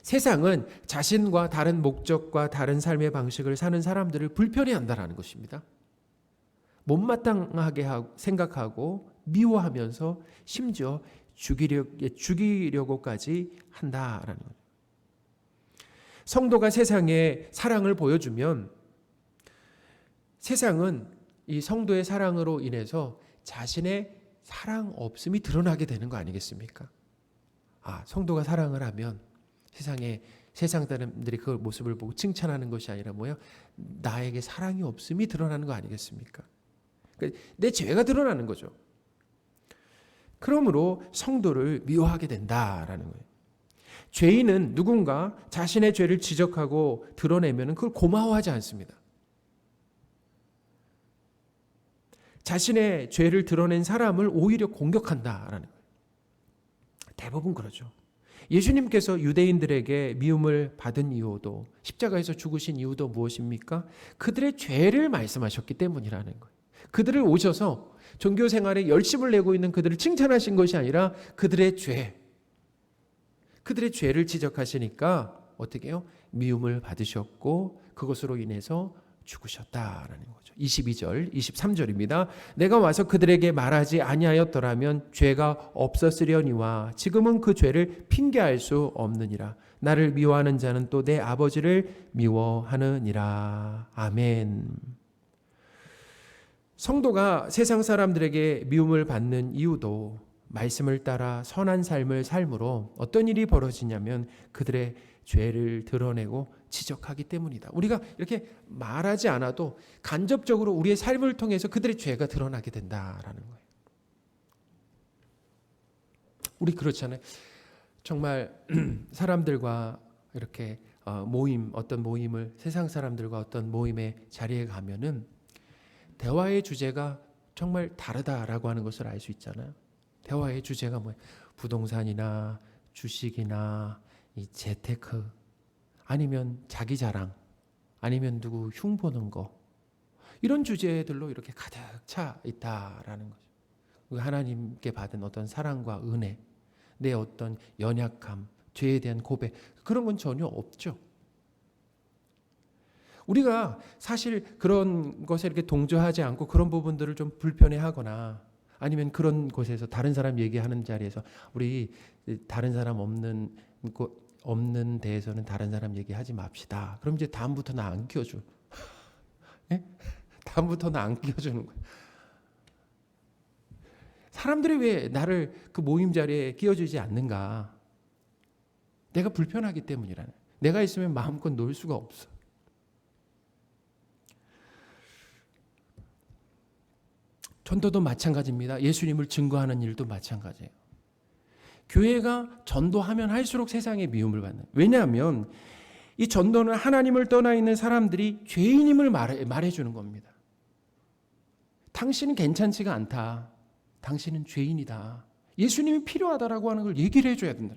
세상은 자신과 다른 목적과 다른 삶의 방식을 사는 사람들을 불편해한다라는 것입니다. 못마땅하게 생각하고 미워하면서 심지어 죽이려고까지 한다라는 거예요. 성도가 세상에 사랑을 보여주면 세상은 이 성도의 사랑으로 인해서 자신의 사랑 없음이 드러나게 되는 거 아니겠습니까? 성도가 사랑을 하면 세상 사람들이 그 모습을 보고 칭찬하는 것이 아니라 뭐예요? 나에게 사랑이 없음이 드러나는 거 아니겠습니까? 그러니까 내 죄가 드러나는 거죠. 그러므로 성도를 미워하게 된다라는 거예요. 죄인은 누군가 자신의 죄를 지적하고 드러내면 그걸 고마워하지 않습니다. 자신의 죄를 드러낸 사람을 오히려 공격한다라는 거예요. 대부분 그러죠. 예수님께서 유대인들에게 미움을 받은 이유도, 십자가에서 죽으신 이유도 무엇입니까? 그들의 죄를 말씀하셨기 때문이라는 거예요. 그들을 오셔서 종교 생활에 열심을 내고 있는 그들을 칭찬하신 것이 아니라 그들의 죄를 지적하시니까 어떻게 해요? 미움을 받으셨고 그것으로 인해서 죽으셨다라는 거죠. 22절, 23절입니다. 내가 와서 그들에게 말하지 아니하였더라면 죄가 없었으려니와 지금은 그 죄를 핑계할 수 없느니라. 나를 미워하는 자는 또 내 아버지를 미워하느니라. 아멘. 성도가 세상 사람들에게 미움을 받는 이유도 말씀을 따라 선한 삶을 삶으로 어떤 일이 벌어지냐면 그들의 죄를 드러내고 지적하기 때문이다. 우리가 이렇게 말하지 않아도 간접적으로 우리의 삶을 통해서 그들의 죄가 드러나게 된다라는 거예요. 우리 그렇잖아요. 정말 사람들과 이렇게 어떤 모임을 세상 사람들과 어떤 모임의 자리에 가면은 대화의 주제가 정말 다르다라고 하는 것을 알 수 있잖아요. 대화의 주제가 뭐예요? 부동산이나 주식이나 이 재테크, 아니면 자기 자랑, 아니면 누구 흉보는 거, 이런 주제들로 이렇게 가득 차 있다라는 거죠. 하나님께 받은 어떤 사랑과 은혜, 내 어떤 연약함, 죄에 대한 고백, 그런 건 전혀 없죠. 우리가 사실 그런 것에 이렇게 동조하지 않고 그런 부분들을 좀 불편해하거나 아니면 그런 곳에서 다른 사람 얘기하는 자리에서 우리 다른 사람 없는 데에서는 다른 사람 얘기하지 맙시다. 그럼 이제 다음부터 나 안 끼워줘. 예? 다음부터 나 안 끼워주는 거야. 사람들이 왜 나를 그 모임 자리에 끼워주지 않는가? 내가 불편하기 때문이라는. 내가 있으면 마음껏 놀 수가 없어. 전도도 마찬가지입니다. 예수님을 증거하는 일도 마찬가지예요. 교회가 전도하면 할수록 세상에 미움을 받는. 왜냐하면 이 전도는 하나님을 떠나 있는 사람들이 죄인임을 말해주는 겁니다. 당신은 괜찮지가 않다. 당신은 죄인이다. 예수님이 필요하다라고 하는 걸 얘기를 해줘야 된다.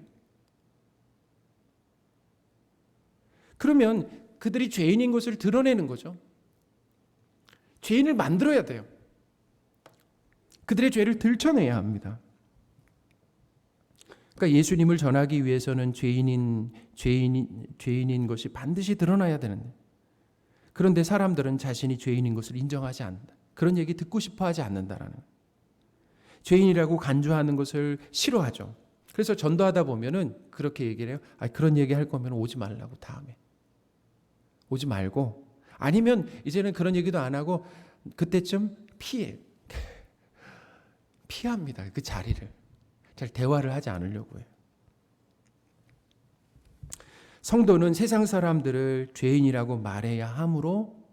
그러면 그들이 죄인인 것을 드러내는 거죠. 죄인을 만들어야 돼요. 그들의 죄를 들춰내야 합니다. 그러니까 예수님을 전하기 위해서는 죄인인 것이 반드시 드러나야 되는데, 그런데 사람들은 자신이 죄인인 것을 인정하지 않는다. 그런 얘기 듣고 싶어 하지 않는다라는. 죄인이라고 간주하는 것을 싫어하죠. 그래서 전도하다 보면은 그렇게 얘기를 해요. 그런 얘기 할 거면 오지 말라고, 다음에. 오지 말고, 아니면 이제는 그런 얘기도 안 하고 그때쯤 피합니다. 그 자리를. 잘 대화를 하지 않으려고 해요. 성도는 세상 사람들을 죄인이라고 말해야 하므로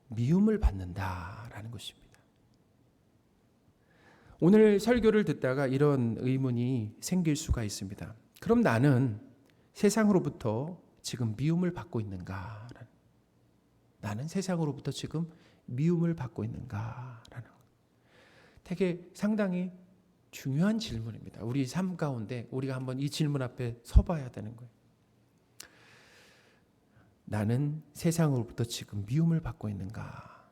미움을 받는다라는 것입니다. 오늘 설교를 듣다가 이런 의문이 생길 수가 있습니다. 그럼 나는 세상으로부터 지금 미움을 받고 있는가? 나는 세상으로부터 지금 미움을 받고 있는가라는 되게 상당히 중요한 질문입니다. 우리 삶 가운데 우리가 한번 이 질문 앞에 서봐야 되는 거예요. 나는 세상으로부터 지금 미움을 받고 있는가?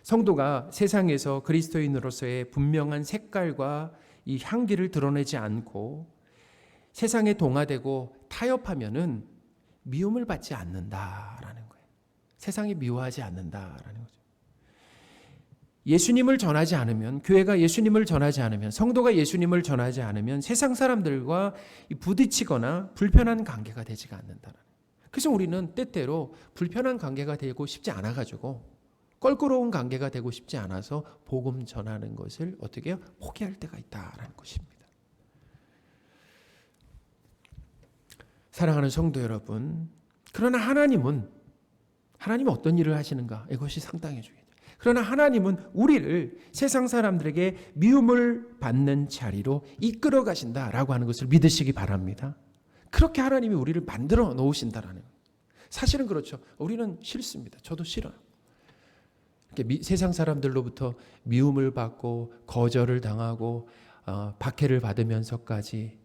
성도가 세상에서 그리스도인으로서의 분명한 색깔과 이 향기를 드러내지 않고 세상에 동화되고 타협하면은 미움을 받지 않는다라는 거예요. 세상이 미워하지 않는다라는 거죠. 예수님을 전하지 않으면, 교회가 예수님을 전하지 않으면, 성도가 예수님을 전하지 않으면 세상 사람들과 부딪히거나 불편한 관계가 되지가 않는다는. 그래서 우리는 때때로 불편한 관계가 되고 싶지 않아가지고 껄끄러운 관계가 되고 싶지 않아서 복음 전하는 것을 어떻게 해요? 포기할 때가 있다라는 것입니다. 사랑하는 성도 여러분, 그러나 하나님은 어떤 일을 하시는가? 이것이 상당히 중요해요. 그러나 하나님은 우리를 세상 사람들에게 미움을 받는 자리로 이끌어 가신다라고 하는 것을 믿으시기 바랍니다. 그렇게 하나님이 우리를 만들어 놓으신다라는 거예요. 사실은 그렇죠. 우리는 싫습니다. 저도 싫어요. 세상 사람들로부터 미움을 받고 거절을 당하고 박해를 받으면서까지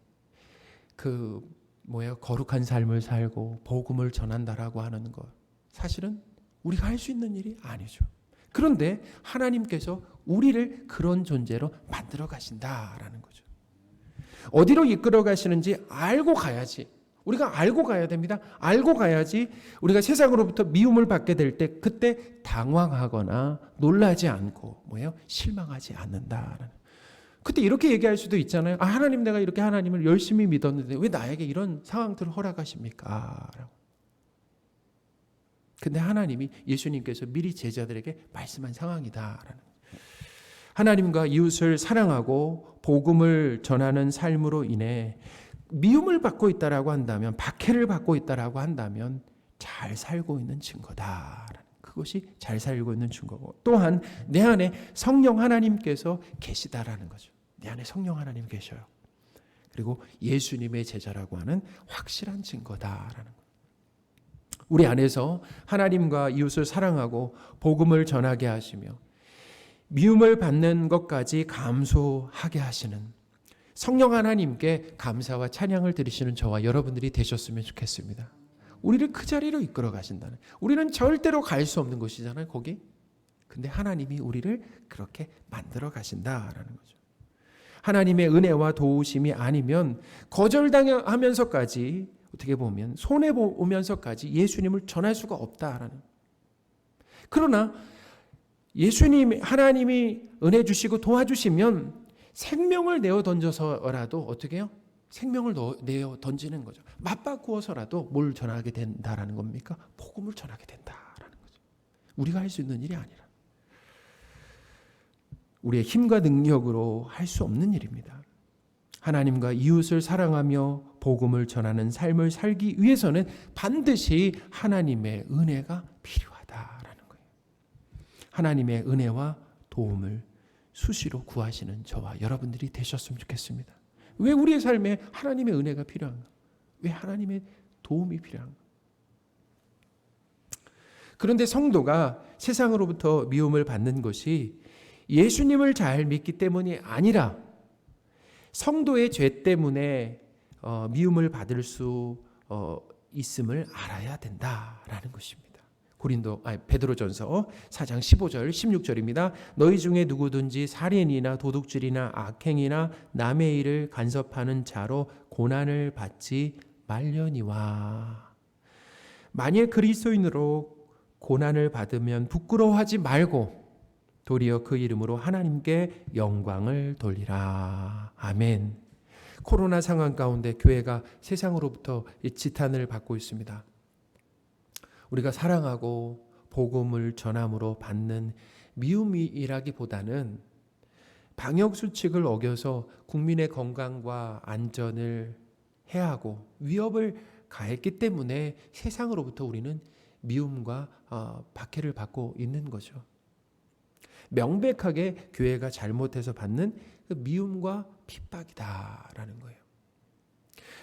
거룩한 삶을 살고 복음을 전한다라고 하는 것, 사실은 우리가 할 수 있는 일이 아니죠. 그런데 하나님께서 우리를 그런 존재로 만들어 가신다라는 거죠. 어디로 이끌어 가시는지 알고 가야지. 우리가 알고 가야 됩니다. 알고 가야지 우리가 세상으로부터 미움을 받게 될 때 그때 당황하거나 놀라지 않고 실망하지 않는다라는. 그때 이렇게 얘기할 수도 있잖아요. 하나님, 내가 이렇게 하나님을 열심히 믿었는데 왜 나에게 이런 상황들을 허락하십니까? 라고. 근데 하나님이, 예수님께서 미리 제자들에게 말씀한 상황이다라는. 하나님과 이웃을 사랑하고 복음을 전하는 삶으로 인해 미움을 받고 있다라고 한다면, 박해를 받고 있다라고 한다면 잘 살고 있는 증거다. 그것이 잘 살고 있는 증거고, 또한 내 안에 성령 하나님께서 계시다라는 거죠. 내 안에 성령 하나님 계셔요. 그리고 예수님의 제자라고 하는 확실한 증거다라는 거예요. 우리 안에서 하나님과 이웃을 사랑하고 복음을 전하게 하시며 미움을 받는 것까지 감수하게 하시는 성령 하나님께 감사와 찬양을 드리시는 저와 여러분들이 되셨으면 좋겠습니다. 우리를 그 자리로 이끌어 가신다는, 우리는 절대로 갈 수 없는 곳이잖아요, 거기. 근데 하나님이 우리를 그렇게 만들어 가신다라는 거죠. 하나님의 은혜와 도우심이 아니면 거절당하면서까지, 어떻게 보면 손해보면서까지 예수님을 전할 수가 없다라는. 그러나 하나님이 은혜 주시고 도와주시면 생명을 내어 던져서라도 어떻게 해요? 생명을 내어 던지는 거죠. 맞바꾸어서라도 뭘 전하게 된다라는 겁니까? 복음을 전하게 된다라는 거죠. 우리가 할 수 있는 일이 아니라 우리의 힘과 능력으로 할 수 없는 일입니다. 하나님과 이웃을 사랑하며 복음을 전하는 삶을 살기 위해서는 반드시 하나님의 은혜가 필요하다라는 거예요. 하나님의 은혜와 도움을 수시로 구하시는 저와 여러분들이 되셨으면 좋겠습니다. 왜 우리의 삶에 하나님의 은혜가 필요한가? 왜 하나님의 도움이 필요한가? 그런데 성도가 세상으로부터 미움을 받는 것이 예수님을 잘 믿기 때문이 아니라 성도의 죄 때문에 미움을 받을 수 있음을 알아야 된다라는 것입니다. 베드로전서 4장 15절 16절입니다. 너희 중에 누구든지 살인이나 도둑질이나 악행이나 남의 일을 간섭하는 자로 고난을 받지 말려니와. 만일 그리스도인으로 고난을 받으면 부끄러워하지 말고 도리어 그 이름으로 하나님께 영광을 돌리라. 아멘. 코로나 상황 가운데 교회가 세상으로부터 지탄을 받고 있습니다. 우리가 사랑하고 복음을 전함으로 받는 미움이라기보다는 방역수칙을 어겨서 국민의 건강과 안전을 해하고 위협을 가했기 때문에 세상으로부터 우리는 미움과 박해를 받고 있는 거죠. 명백하게 교회가 잘못해서 받는 그 미움과 핍박이다라는 거예요.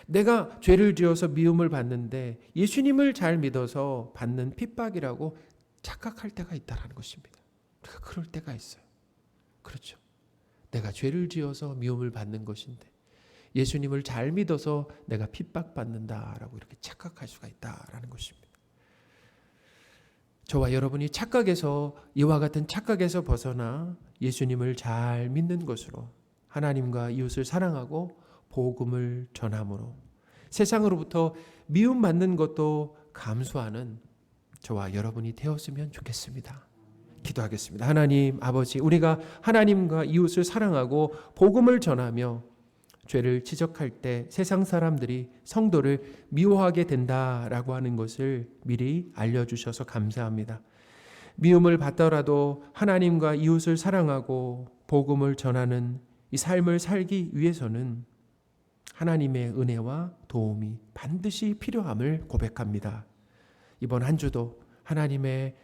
내가 죄를 지어서 미움을 받는데 예수님을 잘 믿어서 받는 핍박이라고 착각할 때가 있다는 것입니다. 우리가 그럴 때가 있어요. 그렇죠. 내가 죄를 지어서 미움을 받는 것인데 예수님을 잘 믿어서 내가 핍박받는다라고 이렇게 착각할 수가 있다라는 것입니다. 저와 여러분이 이와 같은 착각에서 벗어나 예수님을 잘 믿는 것으로 하나님과 이웃을 사랑하고 복음을 전함으로 세상으로부터 미움받는 것도 감수하는 저와 여러분이 되었으면 좋겠습니다. 기도하겠습니다. 하나님 아버지, 우리가 하나님과 이웃을 사랑하고 복음을 전하며 죄를 지적할 때 세상 사람들이 성도를 미워하게 된다라고 하는 것을 미리 알려주셔서 감사합니다. 미움을 받더라도 하나님과 이웃을 사랑하고 복음을 전하는 이 삶을 살기 위해서는 하나님의 은혜와 도움이 반드시 필요함을 고백합니다. 이번 한 주도 하나님의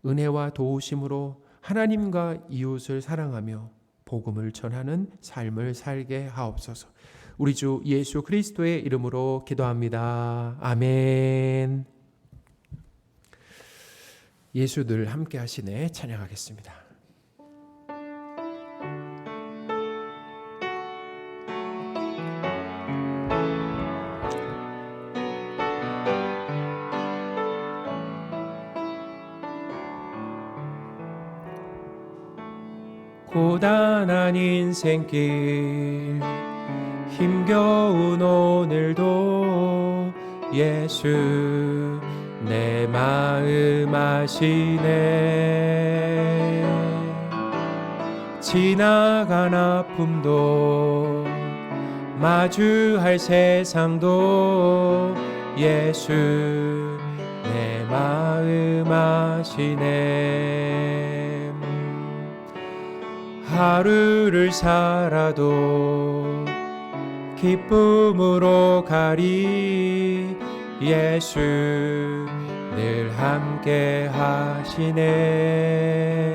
은혜와 도우심으로 하나님과 이웃을 사랑하며 복음을 전하는 삶을 살게 하옵소서. 우리 주 예수 그리스도의 이름으로 기도합니다. 아멘. 예수 늘 함께 하시네 찬양하겠습니다. 고단한 인생길 힘겨운 오늘도 예수 내 마음 아시네. 지나간 아픔도 마주할 세상도 예수 내 마음 아시네. 하루를 살아도 기쁨으로 가리 예수 늘 함께 하시네.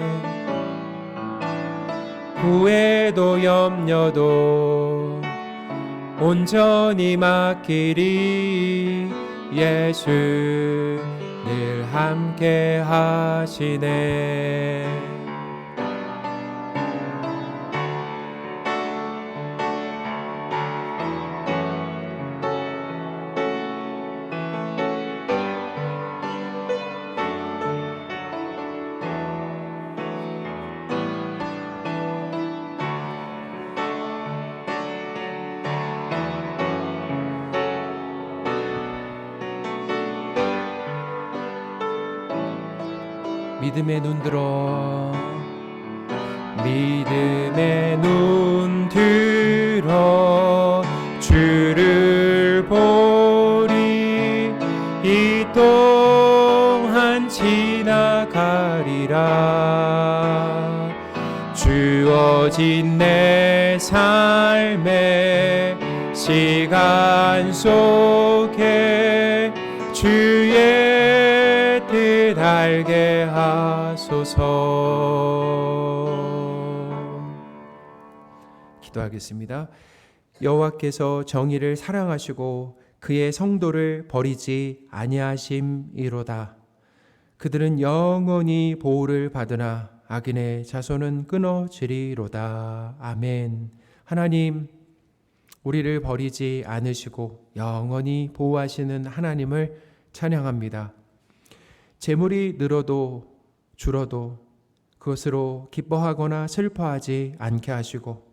후회도 염려도 온전히 맡기리 예수 늘 함께 하시네. 믿음의 눈 들어 믿음의 눈 들어 주를 보리 이 동안 지나가리라. 주어진 내 삶의 시간 속에 주의 뜻 알게 하소서. 기도하겠습니다. 여호와께서 정의를 사랑하시고 그의 성도를 버리지 아니하심이로다. 그들은 영원히 보호를 받으나 악인의 자손은 끊어지리로다. 아멘. 하나님, 우리를 버리지 않으시고 영원히 보호하시는 하나님을 찬양합니다. 재물이 늘어도 줄어도 그것으로 기뻐하거나 슬퍼하지 않게 하시고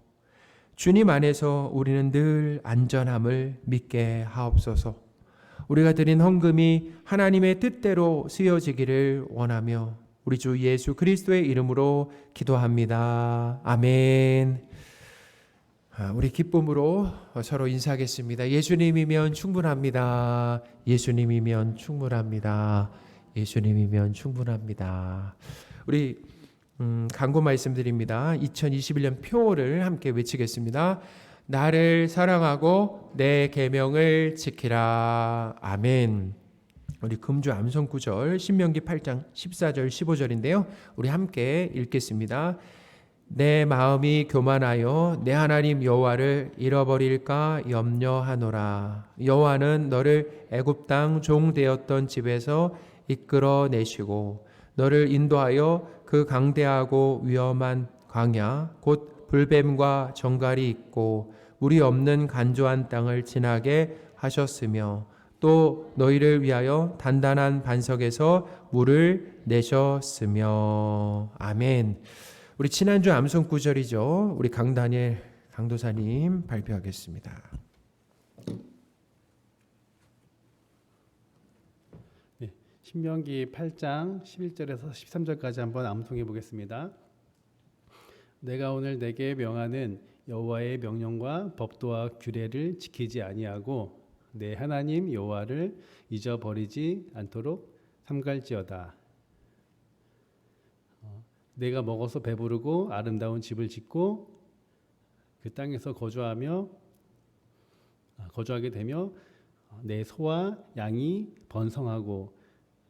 주님 안에서 우리는 늘 안전함을 믿게 하옵소서. 우리가 드린 헌금이 하나님의 뜻대로 쓰여지기를 원하며 우리 주 예수 그리스도의 이름으로 기도합니다. 아멘. 우리 기쁨으로 서로 인사하겠습니다. 예수님이면 충분합니다. 예수님이면 충분합니다. 예수님이면 충분합니다. 우리 간구 말씀드립니다. 2021년 표를 함께 외치겠습니다. 나를 사랑하고 내 계명을 지키라. 아멘. 우리 금주 암송 구절 신명기 8장 14절 15절인데요. 우리 함께 읽겠습니다. 내 마음이 교만하여 내 하나님 여호와를 잃어버릴까 염려하노라. 여호와는 너를 애굽 땅 종 되었던 집에서 이끌어내시고 너를 인도하여 그 강대하고 위험한 광야 곧 불뱀과 정갈이 있고 물이 없는 간조한 땅을 지나게 하셨으며 또 너희를 위하여 단단한 반석에서 물을 내셨으며. 아멘. 우리 지난주 암송 구절이죠. 우리 강다니엘 강도사님 발표하겠습니다. 네, 신명기 8장 11절에서 13절까지 한번 암송해 보겠습니다. 내가 오늘 내게 명하는 여호와의 명령과 법도와 규례를 지키지 아니하고 내 하나님 여호와를 잊어버리지 않도록 삼갈지어다. 내가 먹어서 배부르고 아름다운 집을 짓고 그 땅에서 거주하게 되며 내 소와 양이 번성하고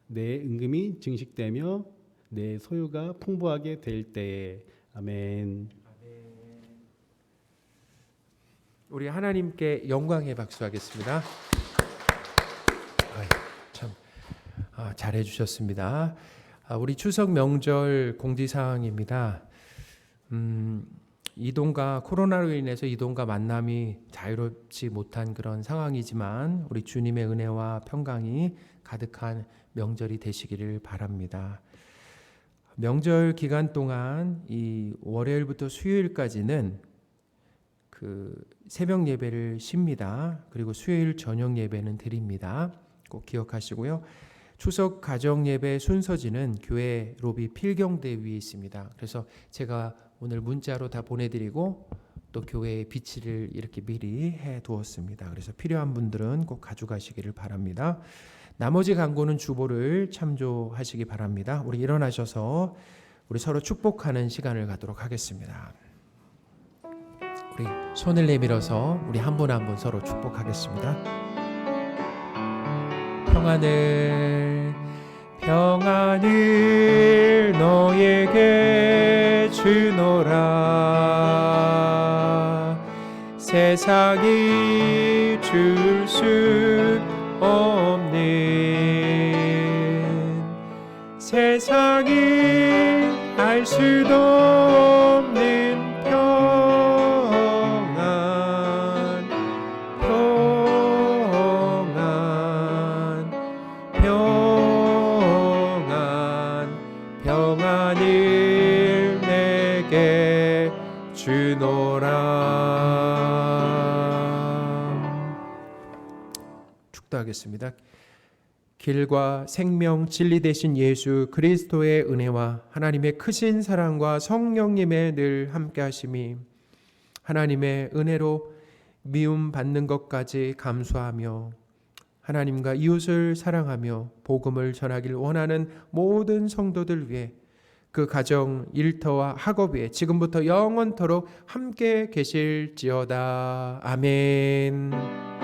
내 은금이 증식되며 내 소유가 풍부하게 될 때에. 아멘. 우리 하나님께 영광의 박수하겠습니다. 참 잘해 주셨습니다. 우리 추석 명절 공지사항입니다. 이동과 코로나로 인해서 이동과 만남이 자유롭지 못한 그런 상황이지만 우리 주님의 은혜와 평강이 가득한 명절이 되시기를 바랍니다. 명절 기간 동안 이 월요일부터 수요일까지는 그 새벽 예배를 쉽니다. 그리고 수요일 저녁 예배는 드립니다. 꼭 기억하시고요. 추석 가정 예배 순서지는 교회 로비 필경대 위에 있습니다. 그래서 제가 오늘 문자로 다 보내드리고 또 교회에 비치를 이렇게 미리 해 두었습니다. 그래서 필요한 분들은 꼭 가져가시기를 바랍니다. 나머지 광고는 주보를 참조하시기 바랍니다. 우리 일어나셔서 우리 서로 축복하는 시간을 갖도록 하겠습니다. 우리 손을 내밀어서 우리 한 분 한 분 서로 축복하겠습니다. 평안을 너에게 주노라. 세상이 줄 수 없는, 세상이 알 수도 없는 평안을 내게 주노라. 축도하겠습니다. 길과 생명 진리 되신 예수 그리스도의 은혜와 하나님의 크신 사랑과 성령님의 늘 함께 하심이 하나님의 은혜로 미움 받는 것까지 감수하며 하나님과 이웃을 사랑하며 복음을 전하길 원하는 모든 성도들 위해 그 가정, 일터와 학업 위에 지금부터 영원토록 함께 계실지어다. 아멘.